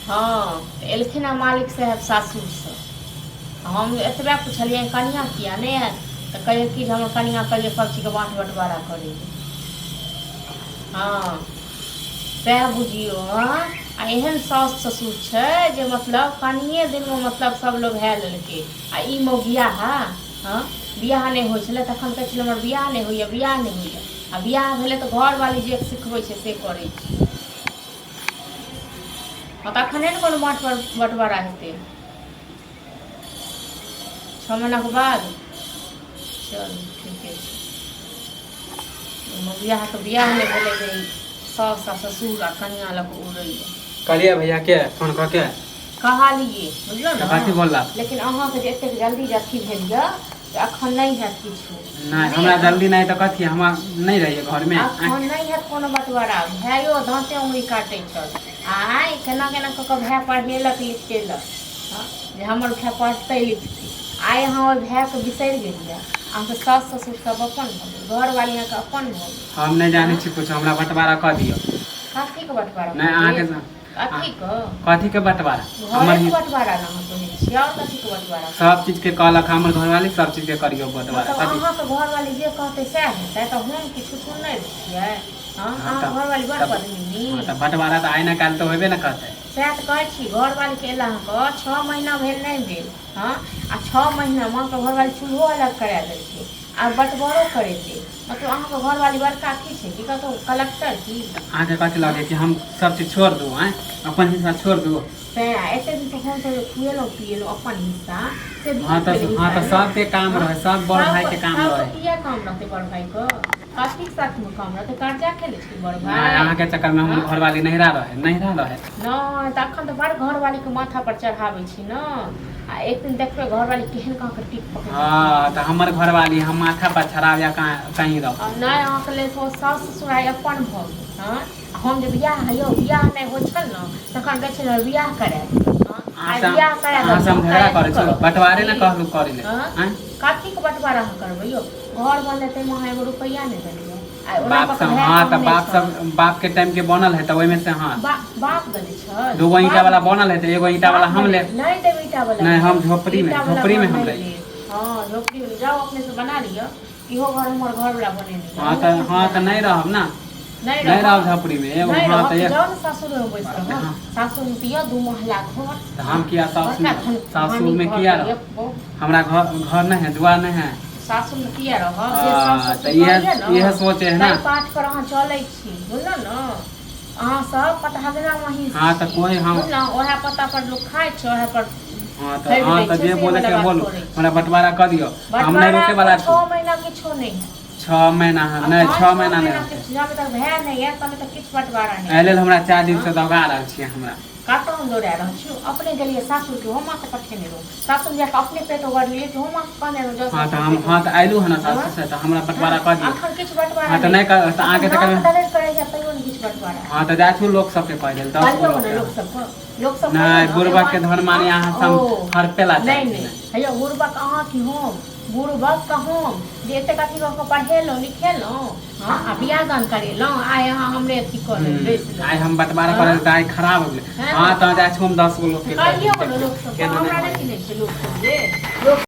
हाँ एलखिन हँ मालिक साहब सासुरसँ। हम एतबे पुछलियै कनिया किया नहीं आयल तो कहिए कि हम कनिया कहिए सब चीज के बाँट बंटवारा करे। हाँ सएह बुझियो। हाँ आ एहन सास ससुर छै जे मतलब कनिए दिन में मतलब सब लोग भए लेलकै। आ ई मो बियाह हाँ बियाह नहीं होइ छलै तखन कहै छलै हमर बियाह नहीं होइए बियाह नहीं होइए। आ बियाह भेलै तऽ घरवाली जे सिखबै छै से करै छै। हाँ तखने ने कोनो बाँट बंटवारा हेतै 6 महीना के बाद। चलू ठीके छै। बियाह तऽ बियाह नहीं भेलै जे सास आ ससुर आ कनिया लग उड़ैए। कहलिए भैया के फोन क के कहलिए बुझलो ने कथी बोलला लेकिन अहाँ के जे एतेक जल्दी अथी भेल यऽ अखन नहीं हैत किछु। नहीं हमरा जल्दी नहीं तो कथी हम नहीं रहिए घर में। अखन नहीं हैत कोनो बंटवारा। भाइयो दाँते उंगली काटै छल। आइ केना केना कऽ के भाइ पढ़ेलक लिखेलक जे हमर भाइ पढ़तै लिखतै। आइ अहाँ ओहि भाइके बिसरि गेलियै। अहाँके सास ससुर सब अपन भऽ गेल घरवाली अहाँके अपन भऽ गेल। हम नहीं जाने छी कुछ हमरा बंटवारा क दियो। कथी के बंटवारा नहीं अहाँ के कथी के बंटवारा हमर ही बंटवारा ना हम कहै छी और कथी के बंटवारा सब चीज के कहलक हमर घरवाली सब चीज के करियो बंटवारा। अहाँ के घरवाली जे कहतै सएह हेतै तऽ हम किछु सुनै छियै। हाँ अहाँ घरवाली बड़ पत्नी त बंटवारा त आइ ना काल्हि तो होबे न करतै। सएह तऽ कहै छी घरवाली के एला अहाँके 6 महीना भेल नहीं भेल। हाँ आ 6 महीना में के घरवाली चूल्हो अलग करा देलकै आ बंटवारो करेतै। मतलब अहाँके घरवाली बड़का की छै कि कतौ कलेक्टर की। अहाँके कथी लगे कि हम सब चीज छोड़ दूँ आँय अपन हिस्सा छोड़ दूँ। एते दिन से हम तो खुएलहुँ पिएलहुँ अपन हिस्सा से। हाँ तो सबके काम रहे सब बड़ भाई के काम रहे। किया काम रहते बड़ भाई को कथी के साथ में काम रहते कर्जा खेले छी बड़ भाई। अहाँ के चक्कर में हम घरवाली नहिरा रहे नहीं तखन तो बड़ घरवाली के माथा पर चढ़ावे छी न। आ एक दिन देखबे घरवाली केहन कहाँ के टिक पकड़। हाँ तो हमर घरवाली हम माथा पर चढ़ावे कहीं रहो। नहीं अहाँ के लेल सास ससुर अपन भऽ गेल। हाँ हम जे बियाह हयौ बियाह नहीं होइ छल न तखन कहै छल बियाह करे। बियाह करे हम झगड़ा करे छी बंटवारे न कहलू करे ले। कथी के बंटवारा करबै यो घर बनले ते में एगो रुपया नहीं देलियो। बाप सब हाँ तो बाप सब बाप के टाइम के बनल है तो ओइ में से हाँ बाप देले छ दूगो ईंटा वाला बनल है तो एगो ईंटा वाला हम ले नहीं देब ईंटा वाला नहीं हम झोपड़ी में हम रही। हाँ झोपड़ी में जाओ अपने से बना लियो इहो घर हमर घर वाला बनेनी। हाँ तो नहीं रहब ना नहीं रहब झोपड़ी में एगो। हाँ तो जाओ ना सासुर में बैठ रहो सासुर में पियो 2 महला घर। तो हम किया सासुर में किया रहो हमरा घर नहीं है दुआर नहीं है सासुर में किया रहो तो यह सोचे है ना पाठ पर अहाँ चलै छी बुझलो न अहाँ सब पतहगना वही। हाँ तो कोई हम ओहे पता पर लोग खाय छ ओहे पर। हाँ तो जे बोले के बोलो हमरा बंटवारा कर दियो हम नहीं रुके वाला 6 महीना किछो नहीं है 6 महीना नहीं 6 महीना नहीं जब तक भए नहीं है तब तक किछ बंटवारा नहीं। एले हमरा 4 दिन से दौगा रहल छी हमरा काटो हम दौड़ा रहल छी अपने गेलिए सासुर के हम के पठेने रहो सासुर जाके अपने पेट ओगर लिए कि हम कहने रहो। हाँ तो हम हाँ तो आइलू है ना सासुर से तो हमरा बंटवारा कर दियो। अखन किछ बंटवारा हाँ तो नहीं कर तो आगे तक दलेर करे जा तइयो नहीं किछ बंटवारा। हाँ तो जाथु लोग सब के कह देल 10 लोग सब नहीं बुरबा के धन मानी अहाँ सब हर पेला नहीं हैया बुरबा अहाँ की हम बुरबा का हम जे एते कथी को पढ़ेलो लिखेलो। हां आ बियाह दान करेलो आइ अहाँ हमरे अथी कर बेस आइ हम बंटवारा करे दाई खराब हो गेले। हाँ तो जाथु हम 10 गो लोग के कहियो लोग सब हमरा नहीं चिन्है छै लोग सब जे लोग